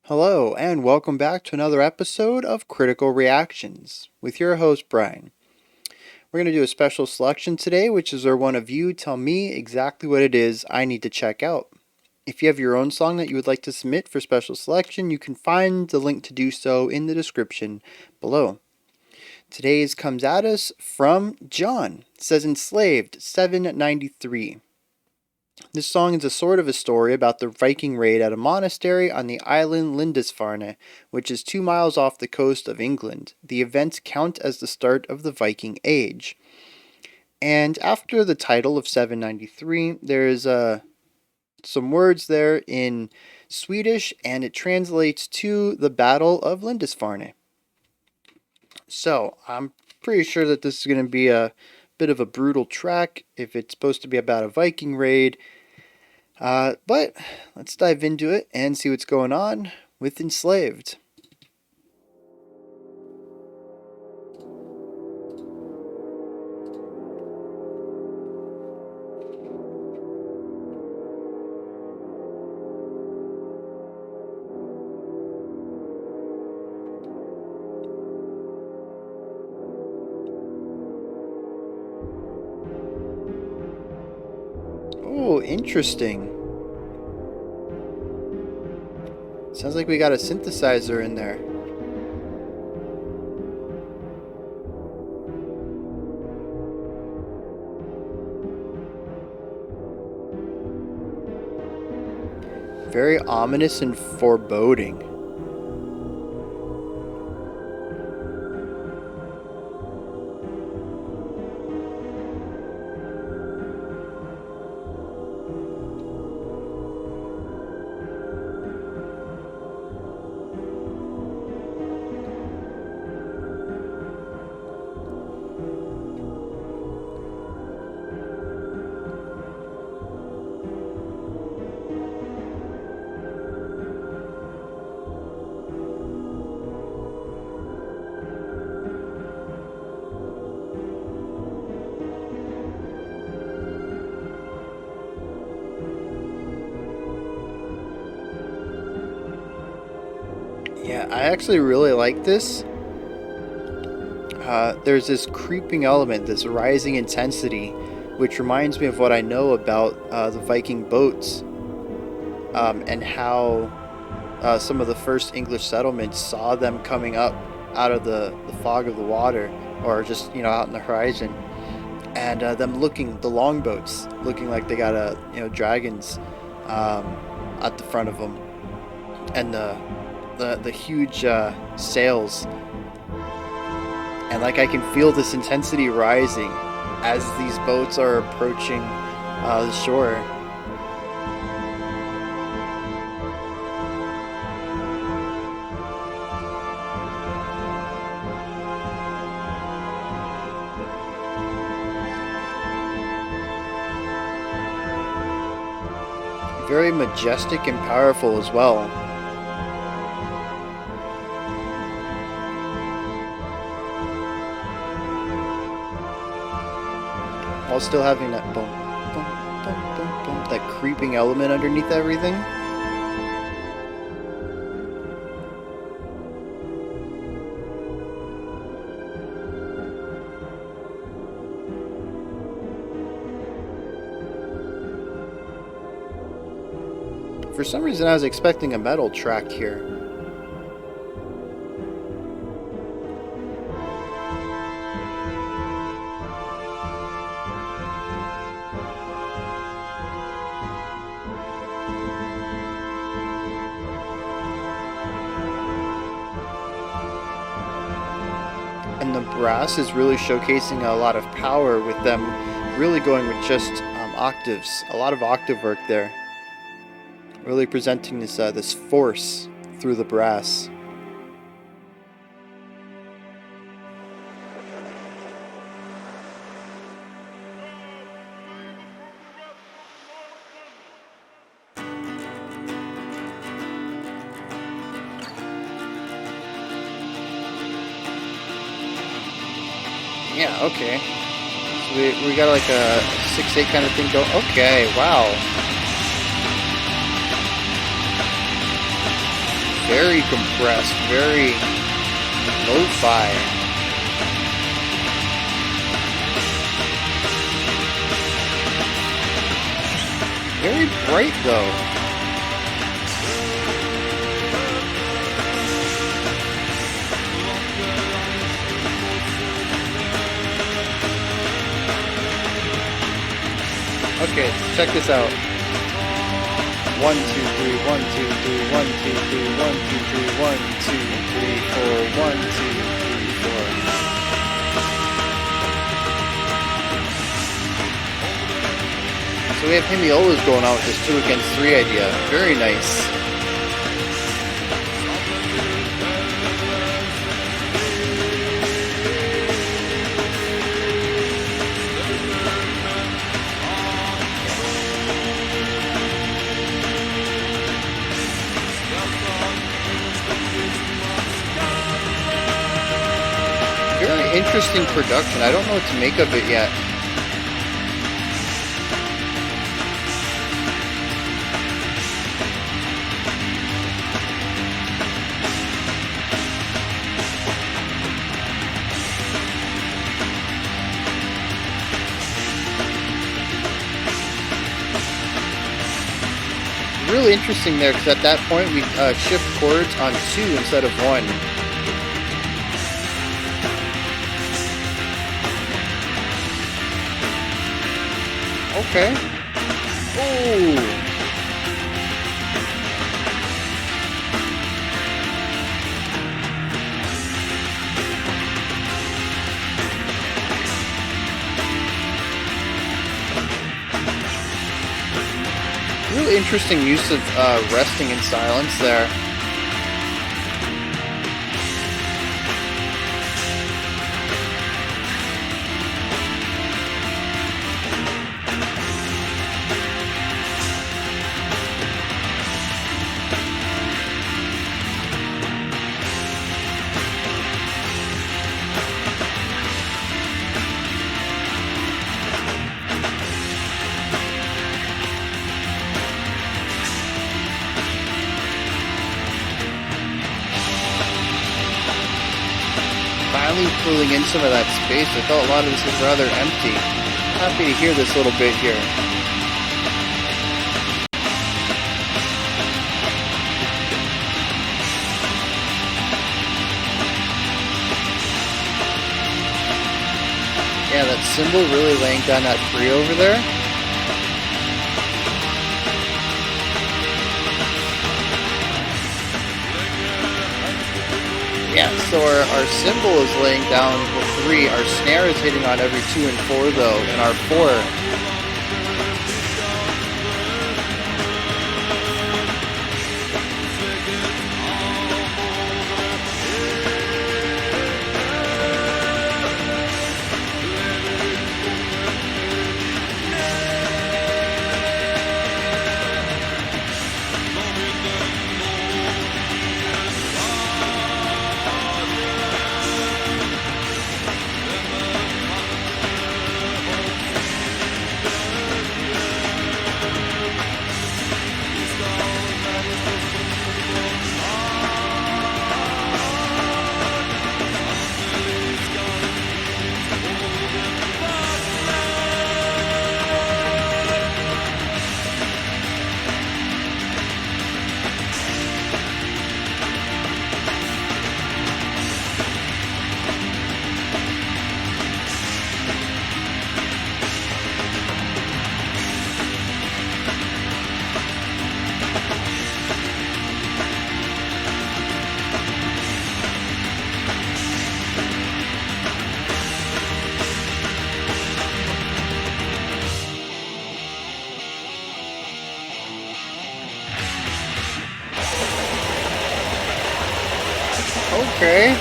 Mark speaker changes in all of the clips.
Speaker 1: Hello, and welcome back to another episode of Critical Reactions with your host, Bryan. We're going to do a special selection today, which is where one of you tell me exactly what it is I need to check out. If you have your own song that you would like to submit for special selection, you can find the link to do so in the description below. Today's comes at us from John. It says Enslaved, 793. This song is a sort of a story about the Viking raid at a monastery on the island Lindisfarne, which is 2 miles off the coast of England. The events count as the start of the Viking Age. And after the title of 793, there's some words there in Swedish, and it translates to the Battle of Lindisfarne. So, I'm pretty sure that this is going to be a bit of a brutal track if it's supposed to be about a Viking raid. But let's dive into it and see what's going on with Enslaved. Oh, interesting. Sounds like we got a synthesizer in there. Very ominous and foreboding. Yeah, I actually really like this. There's this creeping element, this rising intensity, which reminds me of what I know about the Viking boats, and how some of the first English settlements saw them coming up out of the fog of the water, or just out in the horizon, and them looking, the longboats looking like they got dragons at the front of them, and the huge sails. And like I can feel this intensity rising as these boats are approaching the shore. Very majestic and powerful as well. While still having that boom, boom, boom, boom, boom, that creeping element underneath everything. For some reason I was expecting a metal track here. And the brass is really showcasing a lot of power, with them really going with just octaves. A lot of octave work there. Really presenting this force through the brass. Yeah, okay. So we got like a 6/8 kind of thing going. Okay, wow. very compressed, very lo-fi. Very bright though. Okay, check this out. 1, 2, 3, 1, 2, 3, 1, 2, 3, 1, 2, 3, 1, 2, 3, 4, 1, 2, 3, 4. So we have hemiolas going on with this 2 against 3 idea. Very nice. Very interesting production. I don't know what to make of it yet. Really interesting there, because at that point we shift chords on 2 instead of 1. Okay. Ooh. Really interesting use of resting in silence there. Finally filling in some of that space. I thought a lot of this was rather empty. Happy to hear this little bit here. Yeah, that cymbal really laying down that 3 over there. Yeah, so our cymbal is laying down the 3. Our snare is hitting on every 2 and 4 though, and our 4. Okay.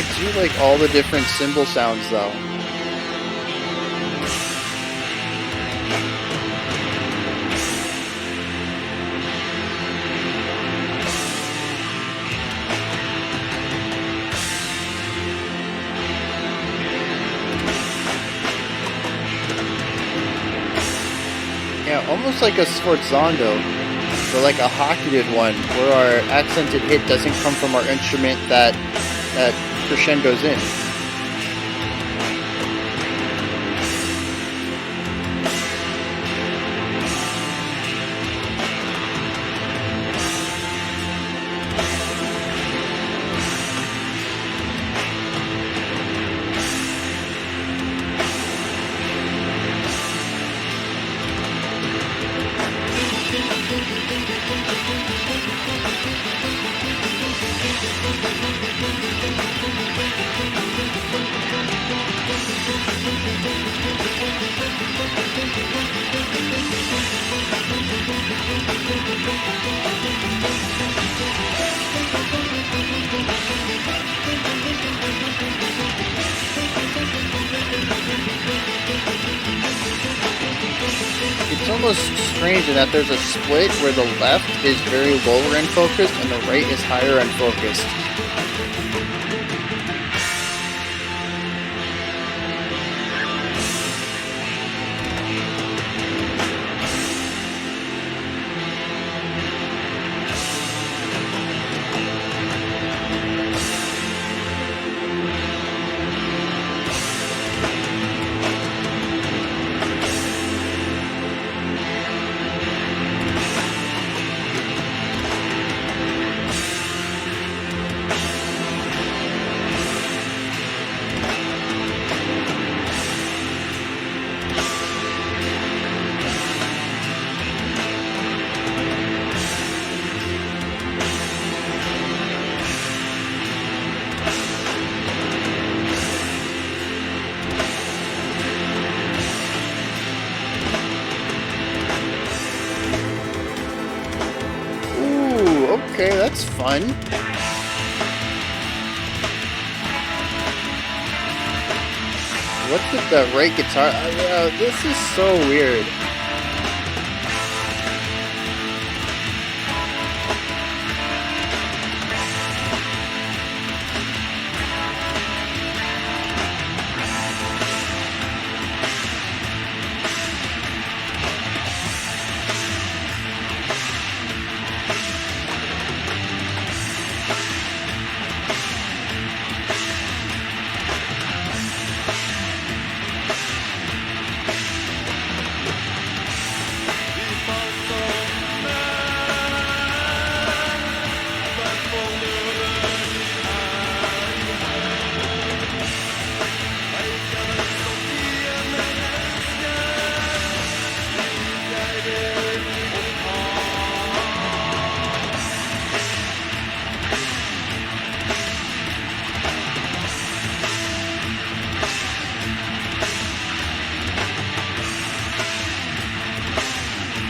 Speaker 1: I do like all the different cymbal sounds though. Yeah, almost like a sforzando, or like a hocketed one, where our accented hit doesn't come from our instrument that crescendos in. It's almost strange in that there's a split where the left is very lower end focused and the right is higher end focused. Okay, that's fun. What's with the right guitar? This is so weird.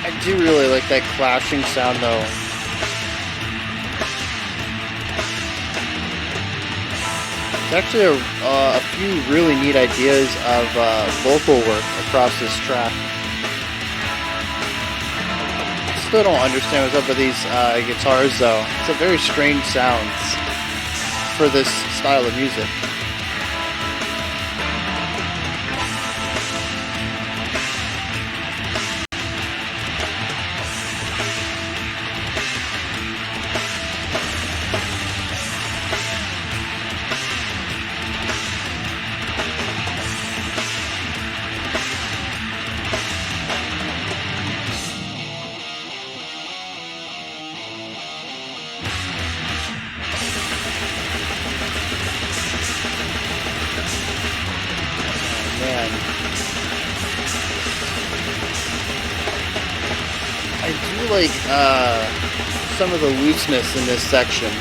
Speaker 1: I do really like that clashing sound though. There's actually a few really neat ideas of vocal work across this track. I still don't understand what's up with these guitars though. It's a very strange sound for this style of music. I do like some of the looseness in this section.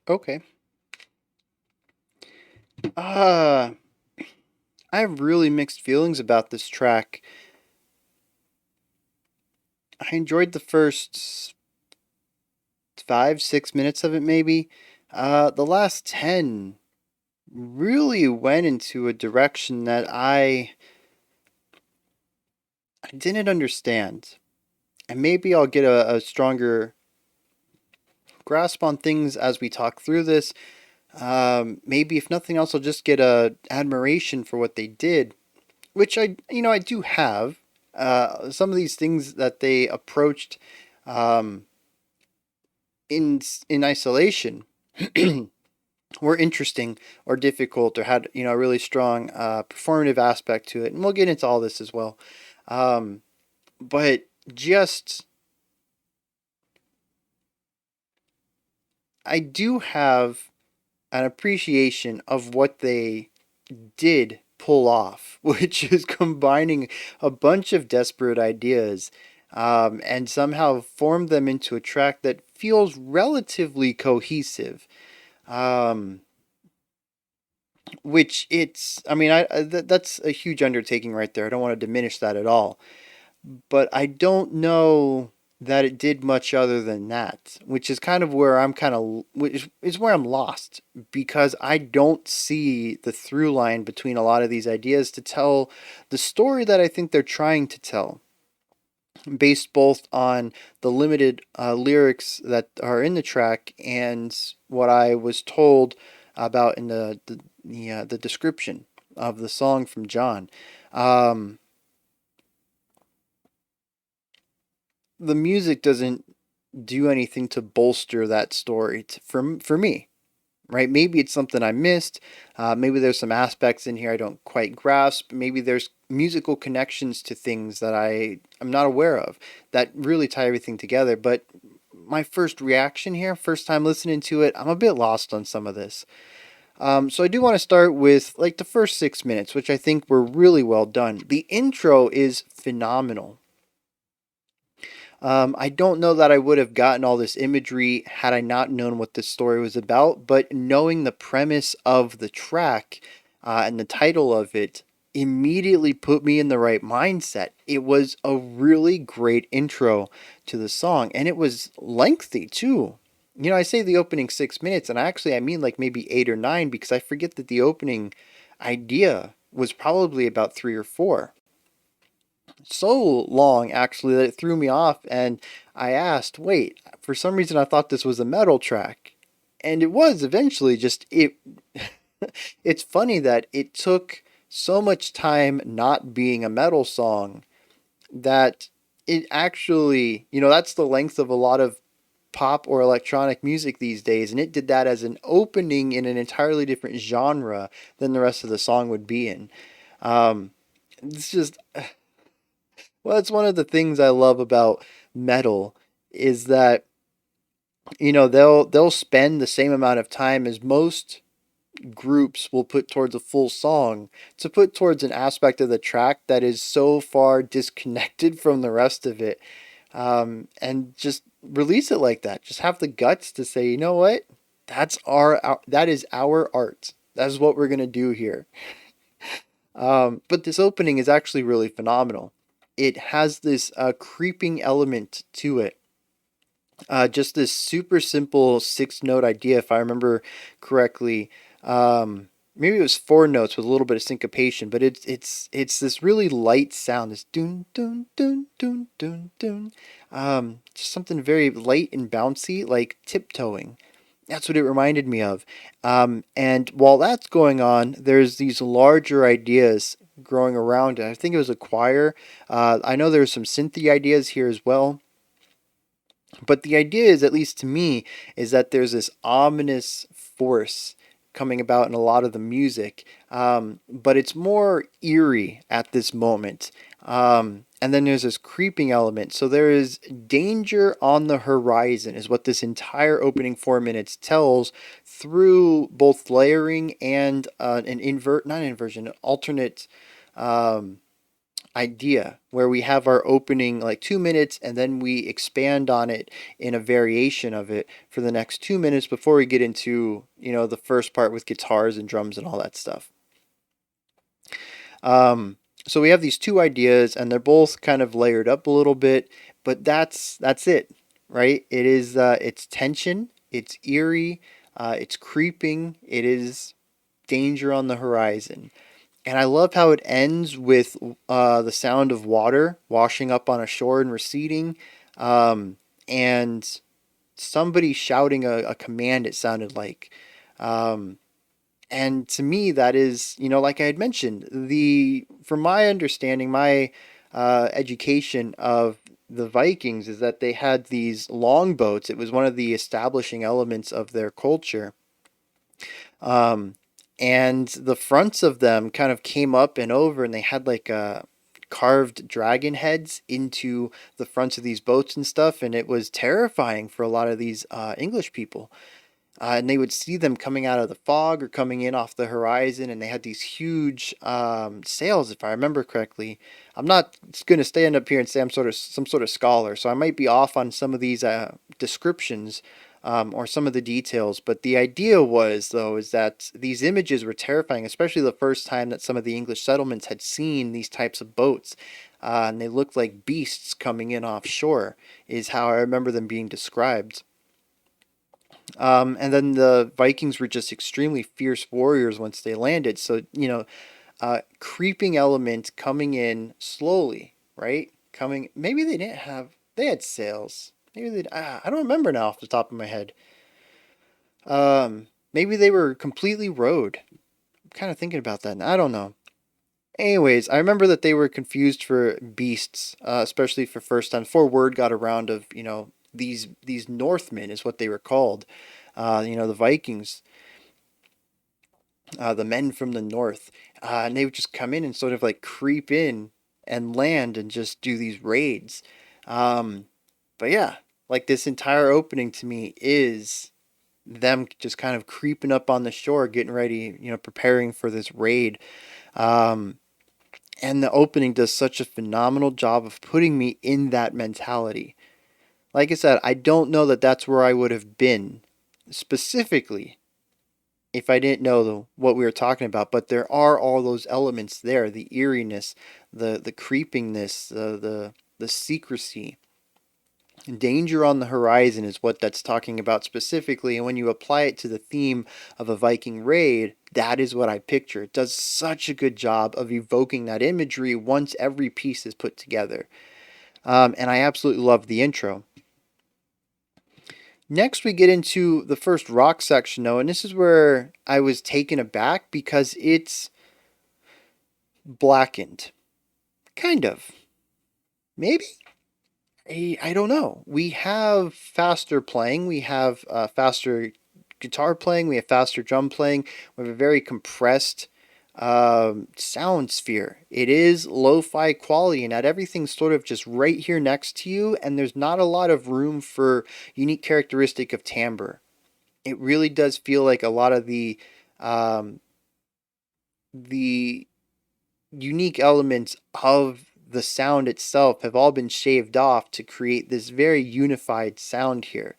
Speaker 1: Okay. Uh, I have really mixed feelings about this track. I enjoyed the first 5, 6 minutes of it, maybe. The last 10 really went into a direction that I didn't understand. And maybe I'll get a stronger grasp on things as we talk through this. Maybe if nothing else, I'll just get a admiration for what they did, which I do have. Some of these things that they approached um, in isolation were interesting or difficult or had a really strong performative aspect to it, and we'll get into all this as well. Um, but just I do have an appreciation of what they did pull off, which is combining a bunch of desperate ideas and somehow form them into a track that feels relatively cohesive. Um, which I mean, that's a huge undertaking right there. I don't want to diminish that at all, but I don't know that it did much other than that, which is kind of where which is where I'm lost because I don't see the through line between a lot of these ideas to tell the story that I think they're trying to tell, based both on the limited lyrics that are in the track and what I was told about in the description of the song from John. Um, the music doesn't do anything to bolster that story for me, right? Maybe it's something I missed. Maybe there's some aspects in here I don't quite grasp. Maybe there's musical connections to things that I'm not aware of that really tie everything together. But my first reaction here, first time listening to it, I'm a bit lost on some of this. So I do want to start with like the first 6 minutes, which I think were really well done. The intro is phenomenal. I don't know that I would have gotten all this imagery had I not known what this story was about, but knowing the premise of the track and the title of it immediately put me in the right mindset. It was a really great intro to the song, and it was lengthy too. I say the opening 6 minutes, and I mean like maybe 8 or 9 because I forget that the opening idea was probably about 3 or 4, so long actually that it threw me off, and I asked, wait, for some reason I thought this was a metal track, and it was eventually. Just it it's funny that it took so much time not being a metal song that it actually, that's the length of a lot of pop or electronic music these days, and it did that as an opening in an entirely different genre than the rest of the song would be in. um, it's just Well, it's one of the things I love about metal is that they'll spend the same amount of time as most groups will put towards a full song to put towards an aspect of the track that is so far disconnected from the rest of it, and just release it like that. Just have the guts to say, you know what, that is our art. That is what we're gonna do here. But this opening is actually really phenomenal. It has this creeping element to it. Just this super simple 6 note idea, if I remember correctly. Maybe it was 4 notes with a little bit of syncopation, but it's this really light sound, this dun dun dun dun dun dun. Just something very light and bouncy, like tiptoeing. That's what it reminded me of. And while that's going on, there's these larger ideas growing around it. I think it was a choir. I know there's some synthy ideas here as well. But the idea is, at least to me, is that there's this ominous force coming about in a lot of the music, but it's more eerie at this moment. And then there's this creeping element. So there is danger on the horizon, is what this entire opening 4 minutes tells through both layering and an not inversion, an alternate idea where we have our opening like 2 minutes and then we expand on it in a variation of it for the next 2 minutes before we get into, the first part with guitars and drums and all that stuff. So we have these two ideas and they're both kind of layered up a little bit, but that's it, right? It is it's tension, it's eerie, it's creeping, it is danger on the horizon. And I love how it ends with the sound of water washing up on a shore and receding, and somebody shouting a command, it sounded like. Um, and to me, that is, like I had mentioned, from my understanding, my education of the Vikings is that they had these longboats. It was one of the establishing elements of their culture. Um, and the fronts of them kind of came up and over, and they had like carved dragon heads into the fronts of these boats and stuff, and it was terrifying for a lot of these English people. And they would see them coming out of the fog or coming in off the horizon, and they had these huge sails, if I remember correctly. I'm not going to stand up here and say I'm some sort of scholar, so I might be off on some of these descriptions or some of the details. But the idea was, though, is that these images were terrifying, especially the first time that some of the English settlements had seen these types of boats. And they looked like beasts coming in offshore, is how I remember them being described. And then the Vikings were just extremely fierce warriors once they landed. So, creeping element coming in slowly, right? Maybe they had sails. Maybe I don't remember now off the top of my head. Maybe they were completely rowed. I'm kind of thinking about that. I don't know. Anyways, I remember that they were confused for beasts, especially for first time. Before word got around of, these Northmen is what they were called. The Vikings, the men from the north, and they would just come in and sort of like creep in and land and just do these raids. Um, but yeah, like this entire opening to me is them just kind of creeping up on the shore, getting ready, preparing for this raid. Um, and the opening does such a phenomenal job of putting me in that mentality. Like I said, I don't know that that's where I would have been specifically if I didn't know what we were talking about, but there are all those elements there, the eeriness, the creepiness, the secrecy. Danger on the horizon is what that's talking about specifically, and when you apply it to the theme of a Viking raid, that is what I picture. It does such a good job of evoking that imagery once every piece is put together. And I absolutely love the intro. Next, we get into the first rock section, though, and this is where I was taken aback because it's blackened. Kind of. Maybe? I don't know. We have faster playing, we have faster guitar playing, we have faster drum playing, we have a very compressed sound sphere. It is lo-fi quality, and that everything's sort of just right here next to you, and there's not a lot of room for unique characteristic of timbre. It really does feel like a lot of um, the unique elements of the sound itself have all been shaved off to create this very unified sound here.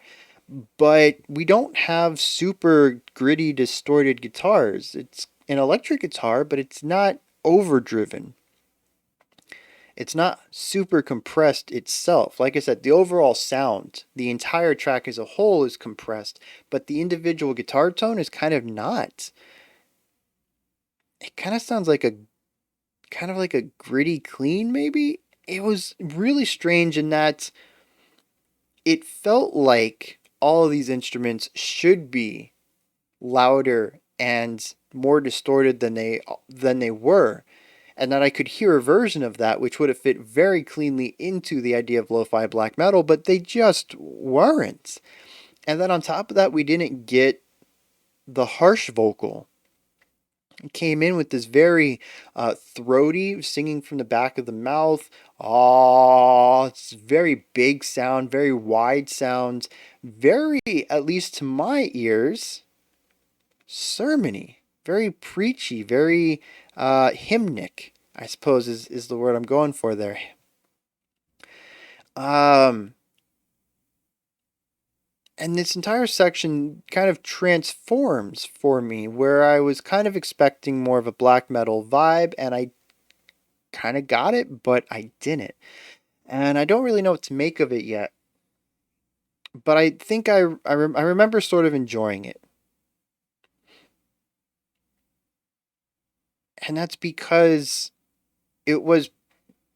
Speaker 1: But we don't have super gritty, distorted guitars. It's an electric guitar, but it's not overdriven. It's not super compressed itself. Like I said, the overall sound, the entire track as a whole is compressed, but the individual guitar tone is kind of not. It kind of like a gritty clean, maybe. It was really strange in that it felt like all of these instruments should be louder and more distorted than they were, and that I could hear a version of that which would have fit very cleanly into the idea of lo-fi black metal, but they just weren't. And then on top of that, we didn't get the harsh vocal. It came in with this very throaty singing from the back of the mouth. Oh, it's very big sound, very wide sound, very, at least to my ears, sermony, very preachy, very hymnic. I suppose is the word I'm going for there. Um, and this entire section kind of transforms for me, where I was kind of expecting more of a black metal vibe, and I kind of got it, but I didn't. And I don't really know what to make of it yet. But I think I remember sort of enjoying it. And that's because it was,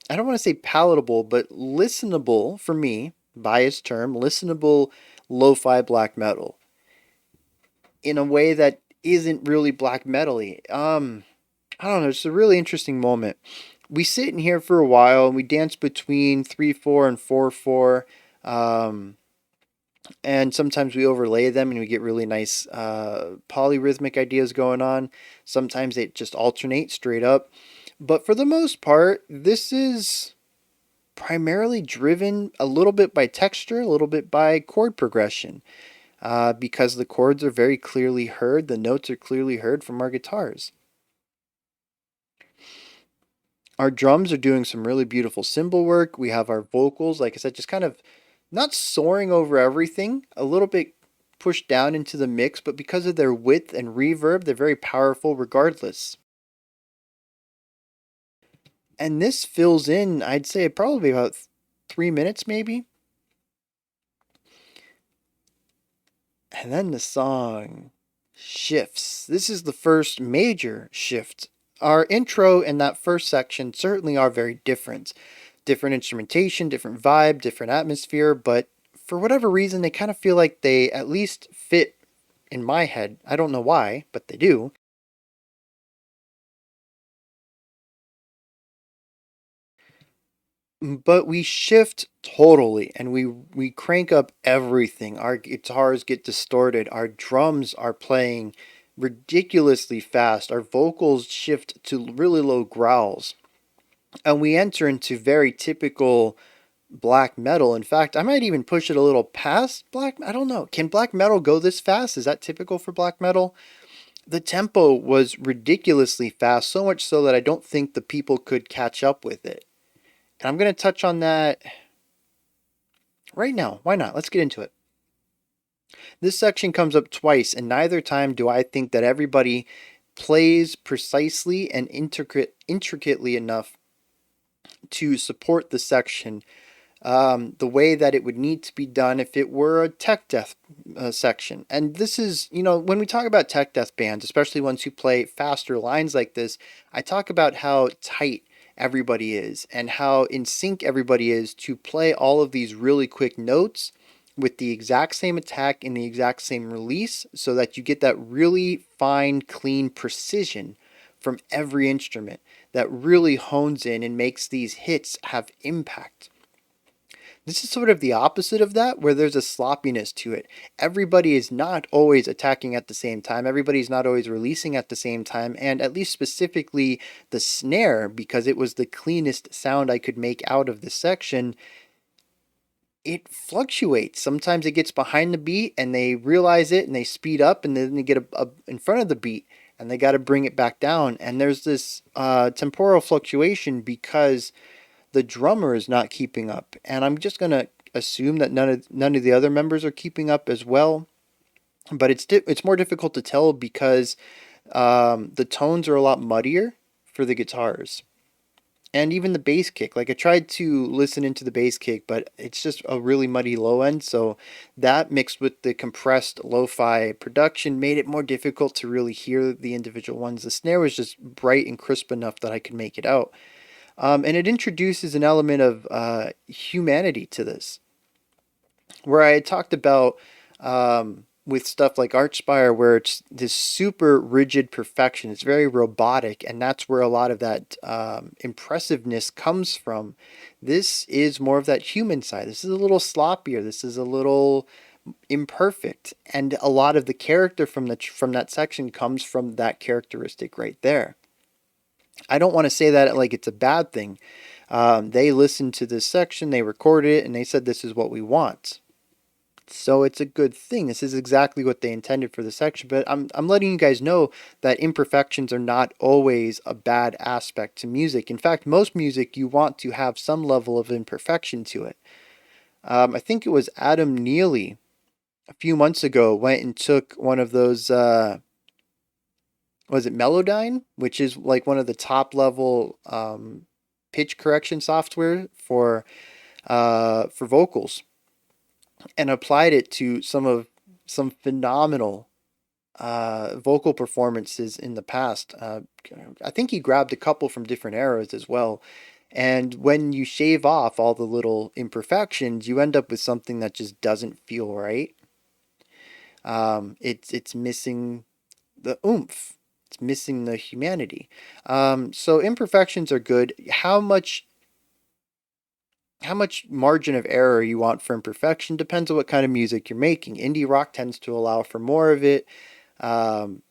Speaker 1: I don't want to say palatable, but listenable for me, biased term, listenable lo-fi black metal in a way that isn't really black metal-y. I don't know, it's a really interesting moment. We sit in here for a while and we dance between 3/4 and 4/4. Um, and sometimes we overlay them and we get really nice polyrhythmic ideas going on. Sometimes they just alternate straight up. But for the most part, this is primarily driven a little bit by texture, a little bit by chord progression, because the chords are very clearly heard, the notes are clearly heard from our guitars. Our drums are doing some really beautiful cymbal work. We have our vocals, like I said, just kind of not soaring over everything, a little bit pushed down into the mix, but because of their width and reverb, they're very powerful regardless. And this fills in, I'd say, probably about 3 minutes maybe. And then the song shifts. This is the first major shift. Our intro and that first section certainly are very different. Different instrumentation, different vibe, different atmosphere, but for whatever reason, they kind of feel like they at least fit in my head. I don't know why, but they do. But we shift totally and we crank up everything. Our guitars get distorted, our drums are playing ridiculously fast, our vocals shift to really low growls, and we enter into very typical black metal. In fact, I might even push it a little past black. I don't know. Can black metal go this fast? Is that typical for black metal? The tempo was ridiculously fast, so much so that I don't think the people could catch up with it. And I'm going to touch on that right now. Why not? Let's get into it. This section comes up twice, and neither time do I think that everybody plays precisely and intricately enough to support the section the way that it would need to be done if it were a tech death section. And this is, when we talk about tech death bands, especially ones who play faster lines like this, I talk about how tight everybody is and how in sync everybody is to play all of these really quick notes with the exact same attack in the exact same release so that you get that really fine, clean precision from every instrument that really hones in and makes these hits have impact. This is sort of the opposite of that, where there's a sloppiness to it. Everybody is not always attacking at the same time. Everybody's not always releasing at the same time. And at least specifically the snare, because it was the cleanest sound I could make out of this section, it fluctuates. Sometimes it gets behind the beat and they realize it and they speed up and then they get in front of the beat and they got to bring it back down. And there's this temporal fluctuation because the drummer is not keeping up, and I'm just gonna assume that none of the other members are keeping up as well. But it's more difficult to tell because the tones are a lot muddier for the guitars, and even the bass kick. Like I tried to listen into the bass kick, but it's just a really muddy low end. So that mixed with the compressed lo-fi production made it more difficult to really hear the individual ones. The snare was just bright and crisp enough that I could make it out. And it introduces an element of humanity to this, where I had talked about with stuff like Archspire, where it's this super rigid perfection. It's very robotic, and that's where a lot of that impressiveness comes from. This is more of that human side. This is a little sloppier. This is a little imperfect, and a lot of the character from that section comes from that characteristic right there. I don't want to say that like it's a bad thing. They listened to this section, they recorded it, and they said this is what we want. So it's a good thing. This is exactly what they intended for the section, but I'm letting you guys know that imperfections are not always a bad aspect to music. In fact, most music you want to have some level of imperfection to it. I think it was Adam Neely a few months ago went and took one of those was it Melodyne, which is like one of the top level pitch correction software for vocals, and applied it to some phenomenal vocal performances in the past. I think he grabbed a couple from different eras as well. And when you shave off all the little imperfections, you end up with something that just doesn't feel right. It's missing the oomph. It's missing the humanity. So imperfections are good. How much margin of error you want for imperfection depends on what kind of music you're making. Indie rock tends to allow for more of it,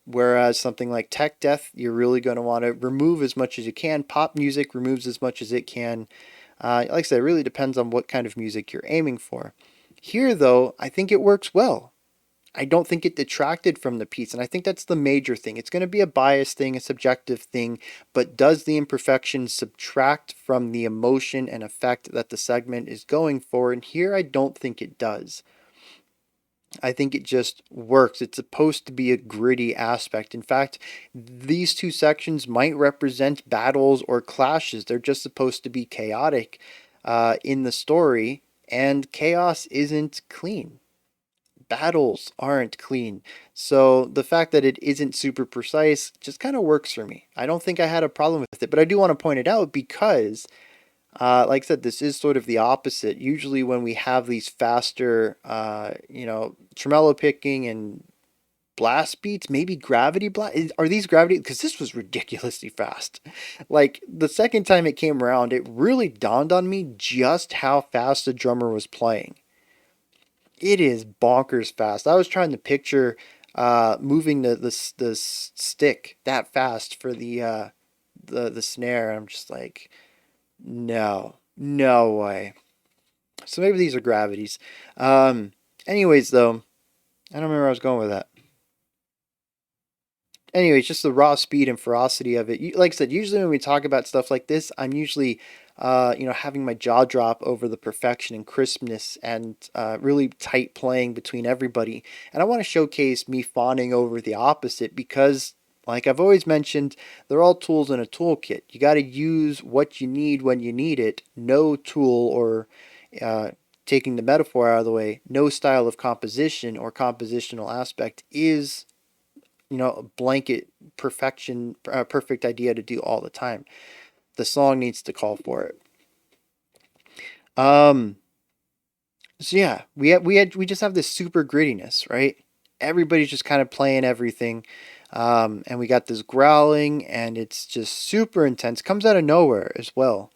Speaker 1: whereas something like tech death, you're really going to want to remove as much as you can. Pop music removes as much as it can. Like I said, it really depends on what kind of music you're aiming for. Here, though, I think it works well. I don't think it detracted from the piece, and I think that's the major thing. It's going to be a biased thing, a subjective thing, but does the imperfection subtract from the emotion and effect that the segment is going for? And here I don't think it does. I think it just works. It's supposed to be a gritty aspect. In fact, these two sections might represent battles or clashes. They're just supposed to be chaotic in the story, and chaos isn't clean. Battles aren't clean. So the fact that it isn't super precise just kind of works for me. I don't think I had a problem with it, but I do want to point it out because, like I said, this is sort of the opposite. Usually, when we have these faster, tremolo picking and blast beats, maybe gravity blast. Are these gravity? Because this was ridiculously fast. Like the second time it came around, it really dawned on me just how fast the drummer was playing. It is bonkers fast. I was trying to picture moving the stick that fast for the snare. I'm just like, no, no way. So maybe these are gravities. Anyways, though, I don't remember where I was going with that. Anyways, just the raw speed and ferocity of it. Like I said, usually when we talk about stuff like this, I'm usually, having my jaw drop over the perfection and crispness and really tight playing between everybody. And I want to showcase me fawning over the opposite because, like I've always mentioned, they're all tools in a toolkit. You got to use what you need when you need it. No tool or uh, taking the metaphor out of the way, no style of composition or compositional aspect is a blanket perfect idea to do all the time. The song needs to call for it. Um, so yeah, we just have this super grittiness, right? Everybody's just kind of playing everything. And we got this growling, and it's just super intense. Comes out of nowhere as well.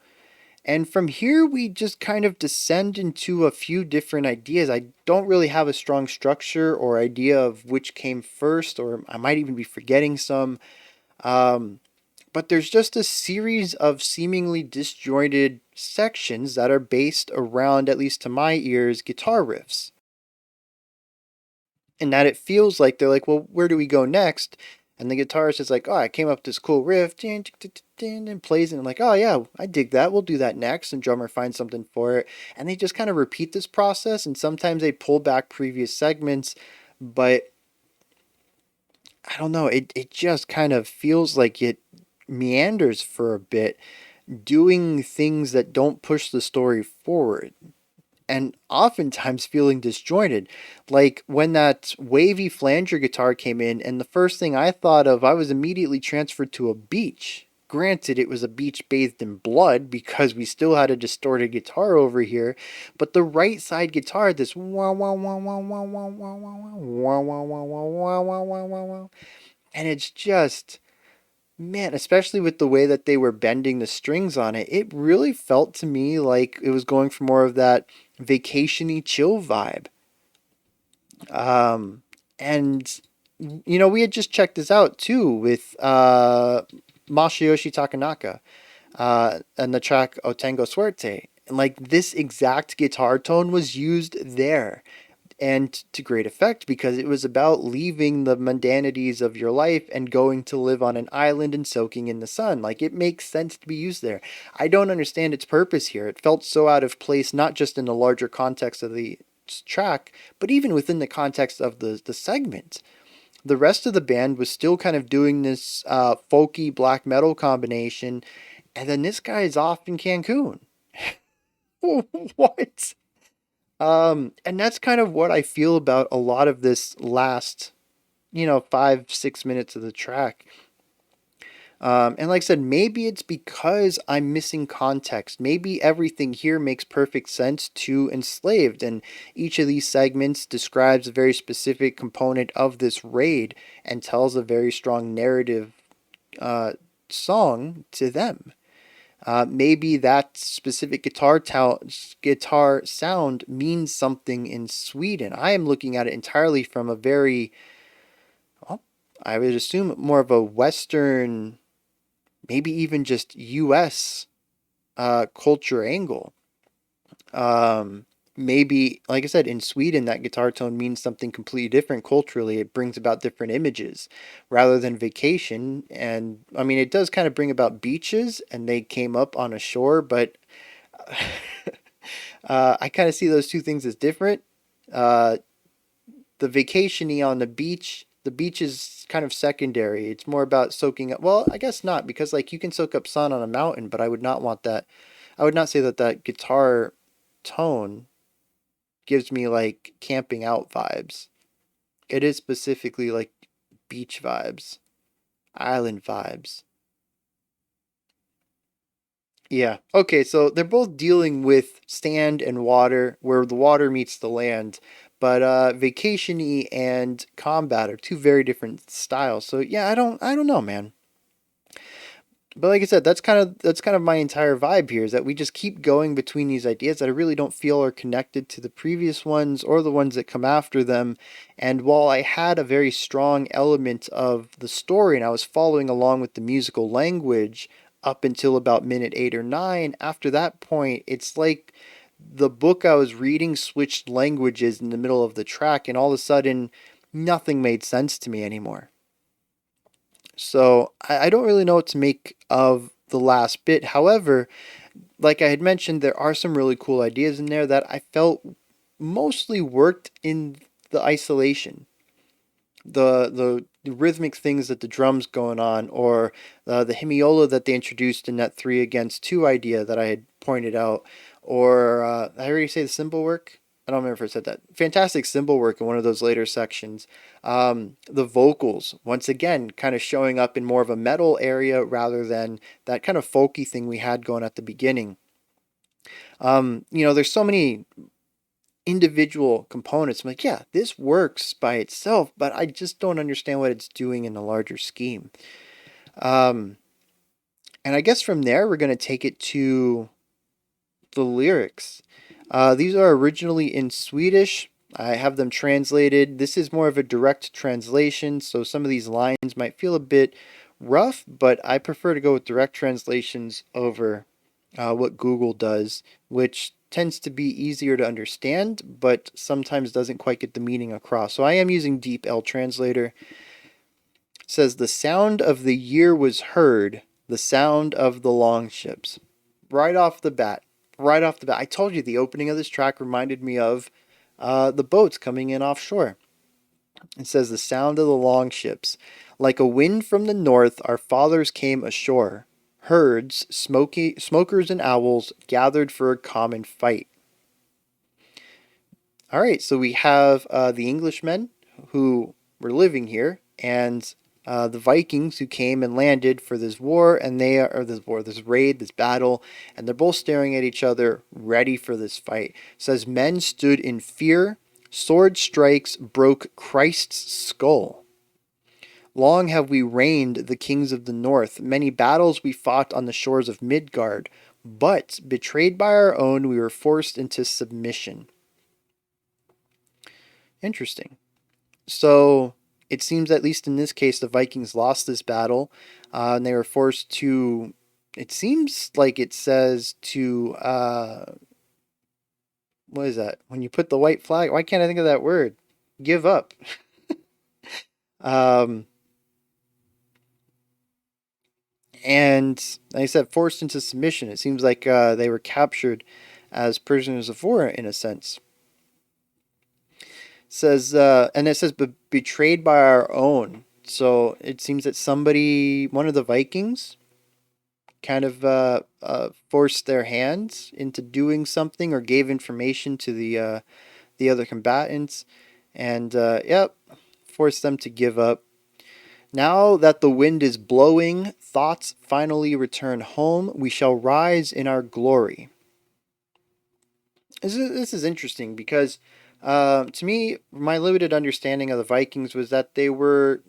Speaker 1: And from here, we just kind of descend into a few different ideas. I don't really have a strong structure or idea of which came first, or I might even be forgetting some. Um, but there's just a series of seemingly disjointed sections that are based around, at least to my ears, guitar riffs. And that it feels like they're like, well, where do we go next? And the guitarist is like, oh, I came up with this cool riff, and plays it. And I'm like, oh, yeah, I dig that. We'll do that next. And drummer finds something for it. And they just kind of repeat this process. And sometimes they pull back previous segments. But I don't know. It just kind of feels like it meanders for a bit, doing things that don't push the story forward and oftentimes feeling disjointed. Like when that wavy flanger guitar came in, and the first thing I thought of, I was immediately transferred to a beach. Granted, it was a beach bathed in blood because we still had a distorted guitar over here, but the right side guitar, this wah wah wah wah wah wah wah wah wah wah wah wah wah wah wah wah wah, and it's just, man, especially with the way that they were bending the strings on it, it really felt to me like it was going for more of that vacationy chill vibe. Um, and we had just checked this out too with Masayoshi Takanaka and the track Otengo Suerte. And like this exact guitar tone was used there. and to great effect, because it was about leaving the mundanities of your life and going to live on an island and soaking in the sun. Like, it makes sense to be used there. I don't understand its purpose here. It felt so out of place, not just in the larger context of the track, but even within the context of the segment. The rest of the band was still kind of doing this folky black metal combination, and then this guy is off in Cancun. What? And that's kind of what I feel about a lot of this last, 5, 6 minutes of the track. And like I said, maybe it's because I'm missing context. Maybe everything here makes perfect sense to Enslaved, and each of these segments describes a very specific component of this raid and tells a very strong narrative song to them. Maybe that specific guitar sound means something in Sweden. I am looking at it entirely from a very, well, I would assume more of a Western, maybe even just U.S. Culture angle. Maybe, like I said, in Sweden, that guitar tone means something completely different culturally. It brings about different images rather than vacation. And I mean, it does kind of bring about beaches, and they came up on a shore, but I kind of see those two things as different. Uh, the vacationy on the beach is kind of secondary. It's more about soaking up. Well, I guess not, because like you can soak up sun on a mountain, but I would not want that. I would not say that that guitar tone gives me like camping out vibes. It is specifically like beach vibes, island vibes. Yeah. Okay, so they're both dealing with sand and water, where the water meets the land, but vacationy and combat are two very different styles. So yeah, I don't know, man. But like I said, that's kind of my entire vibe here, is that we just keep going between these ideas that I really don't feel are connected to the previous ones or the ones that come after them. And while I had a very strong element of the story and I was following along with the musical language up until about minute 8 or 9, after that point, it's like the book I was reading switched languages in the middle of the track, and all of a sudden, nothing made sense to me anymore. So I don't really know what to make of the last bit. However, like I had mentioned, there are some really cool ideas in there that I felt mostly worked in the isolation. The rhythmic things that the drums going on, or the hemiola that they introduced in that 3 against 2 idea that I had pointed out, or I already say the cymbal work. I don't remember if I said that. Fantastic cymbal work in one of those later sections. The vocals, once again, kind of showing up in more of a metal area rather than that kind of folky thing we had going at the beginning. There's so many individual components. I'm like, yeah, this works by itself, but I just don't understand what it's doing in the larger scheme. Um, and I guess from there, we're going to take it to the lyrics. These are originally in Swedish. I have them translated. This is more of a direct translation, so some of these lines might feel a bit rough, but I prefer to go with direct translations over what Google does, which tends to be easier to understand, but sometimes doesn't quite get the meaning across. So I am using Deep L Translator. It says, the sound of the year was heard, the sound of the longships. Right off the bat. Right off the bat. I told you the opening of this track reminded me of the boats coming in offshore. It says, the sound of the longships. Like a wind from the north, our fathers came ashore. Herds, smokers and owls gathered for a common fight. All right, so we have the Englishmen who were living here, and the Vikings who came and landed for this war, and this raid, this battle, and they're both staring at each other, ready for this fight. It says, men stood in fear, sword strikes broke Christ's skull. Long have we reigned the kings of the north. Many battles we fought on the shores of Midgard, but betrayed by our own, we were forced into submission. Interesting. So it seems, at least in this case, the Vikings lost this battle, and they were forced to. It seems like it says to what is that? When you put the white flag, why can't I think of that word? Give up. Um, and like I said, forced into submission. It seems like they were captured as prisoners of war in a sense. Says and it says betrayed by our own. So it seems that somebody, one of the Vikings, kind of forced their hands into doing something or gave information to the other combatants, and yep, forced them to give up. Now that the wind is blowing, thoughts finally return home. We shall rise in our glory. This is interesting because, to me, my limited understanding of the Vikings was that they were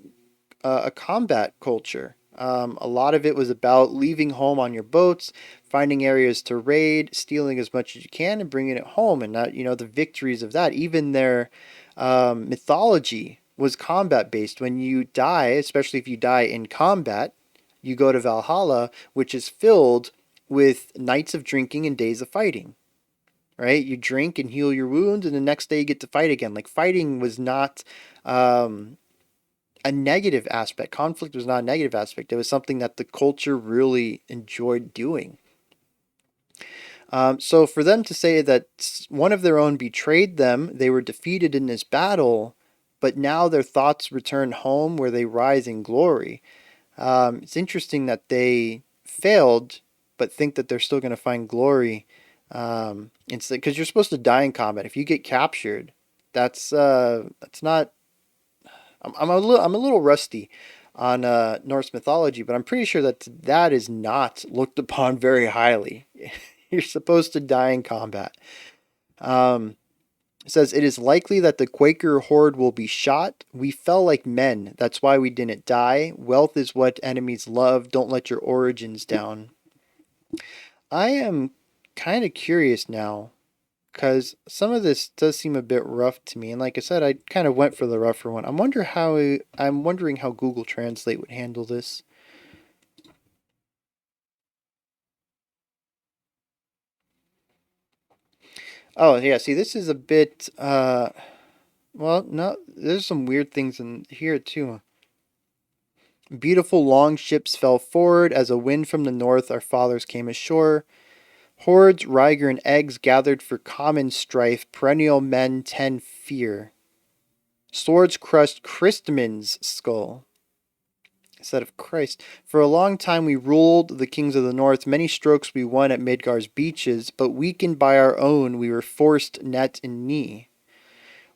Speaker 1: a combat culture. A lot of it was about leaving home on your boats, finding areas to raid, stealing as much as you can, and bringing it home. And that, the victories of that. Even their mythology was combat based. When you die, especially if you die in combat, you go to Valhalla, which is filled with nights of drinking and days of fighting. Right? You drink and heal your wounds, and the next day you get to fight again. Like fighting was not a negative aspect. Conflict was not a negative aspect. It was something that the culture really enjoyed doing. So for them to say that one of their own betrayed them, they were defeated in this battle, but now their thoughts return home where they rise in glory. It's interesting that they failed, but think that they're still going to find glory. It's because you're supposed to die in combat. If you get captured, that's not. I'm a little rusty on Norse mythology, but I'm pretty sure that that is not looked upon very highly. You're supposed to die in combat. Um, it says it is likely that the Quaker horde will be shot. We fell like men. That's why we didn't die. Wealth is what enemies love. Don't let your origins down. I am kind of curious now because some of this does seem a bit rough to me, and like I said, I kind of went for the rougher one. I'm wondering how Google Translate would handle this. Oh yeah, see, this is a bit. Well, no, there's some weird things in here too. Beautiful long ships fell forward as a wind from the north. Our fathers came ashore. Hordes, Riger, and eggs gathered for common strife. Perennial men ten fear. Swords crushed Christman's skull instead of Christ. For a long time we ruled the kings of the north. Many strokes we won at Midgar's beaches, but weakened by our own, we were forced net and knee.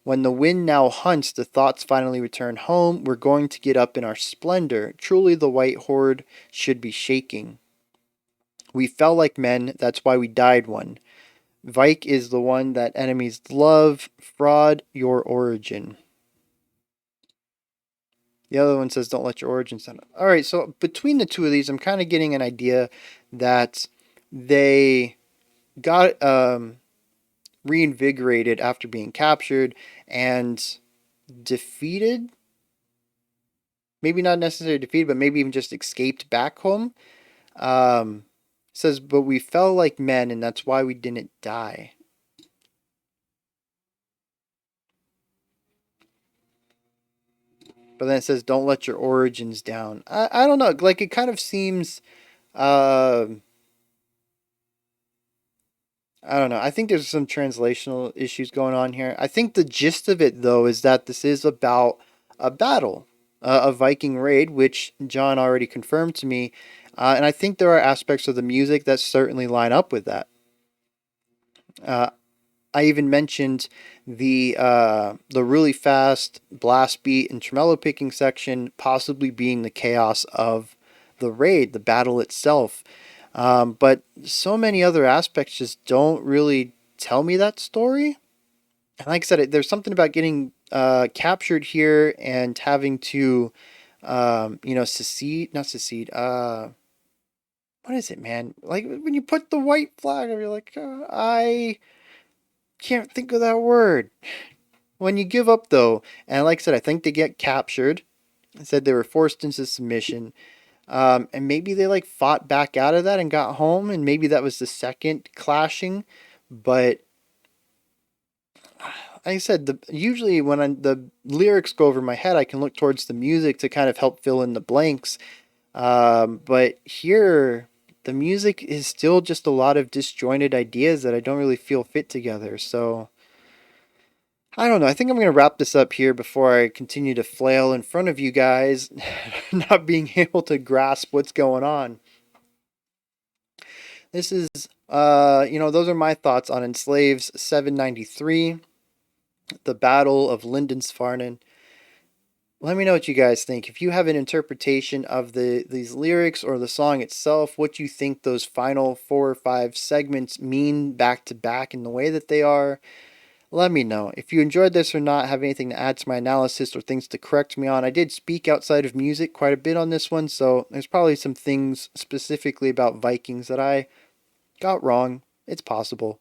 Speaker 1: When the wind now hunts, the thoughts finally return home. We're going to get up in our splendor. Truly the white horde should be shaking. We fell like men, that's why we died one. Vike is the one that enemies love. Fraud your origin. The other one says, don't let your origins down. All right, so between the two of these, I'm kind of getting an idea that they got reinvigorated after being captured and defeated. Maybe not necessarily defeated, but maybe even just escaped back home. Says, but we fell like men, and that's why we didn't die. But then it says, don't let your origins down. I don't know. Like, it kind of seems. Uh, I don't know. I think there's some translational issues going on here. I think the gist of it, though, is that this is about a battle, a Viking raid, which John already confirmed to me. And I think there are aspects of the music that certainly line up with that. Uh, I even mentioned the really fast blast beat and tremolo picking section possibly being the chaos of the raid, the battle itself. But so many other aspects just don't really tell me that story. And like I said, there's something about getting captured here and having to, secede, not secede. What is it, man? Like when you put the white flag, you're like, I can't think of that word. When you give up, though, and like I said, I think they get captured. I said they were forced into submission. And maybe they like fought back out of that and got home, and maybe that was the second clashing. But I said, usually when the lyrics go over my head, I can look towards the music to kind of help fill in the blanks. But here, the music is still just a lot of disjointed ideas that I don't really feel fit together. So I don't know. I think I'm going to wrap this up here before I continue to flail in front of you guys, not being able to grasp what's going on. This is, those are my thoughts on Enslaved 793, the Battle of Lindisfarne. Let me know what you guys think. If you have an interpretation of these lyrics or the song itself, what you think those final 4 or 5 segments mean back to back in the way that they are, let me know. If you enjoyed this or not, have anything to add to my analysis or things to correct me on. I did speak outside of music quite a bit on this one, so there's probably some things specifically about Vikings that I got wrong. It's possible.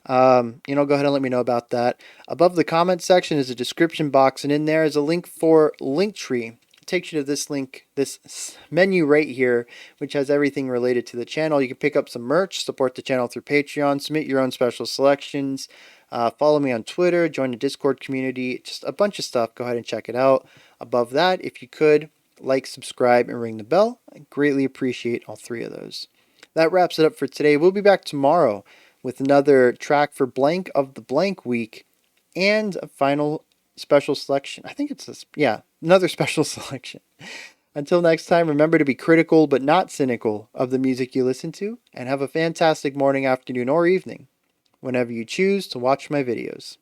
Speaker 1: Go ahead and let me know about that. Above the comment section is a description box, and in there is a link for Linktree. It takes you to this link, this menu right here, which has everything related to the channel. You can pick up some merch, support the channel through Patreon, submit your own special selections, follow me on Twitter, join the Discord community, just a bunch of stuff. Go ahead and check it out. Above that, if you could, like, subscribe, and ring the bell. I greatly appreciate all 3 of those. That wraps it up for today. We'll be back tomorrow with another track for blank of the blank week and a final special selection. I think it's this, yeah, another special selection. Until next time, remember to be critical but not cynical of the music you listen to, and have a fantastic morning, afternoon, or evening whenever you choose to watch my videos.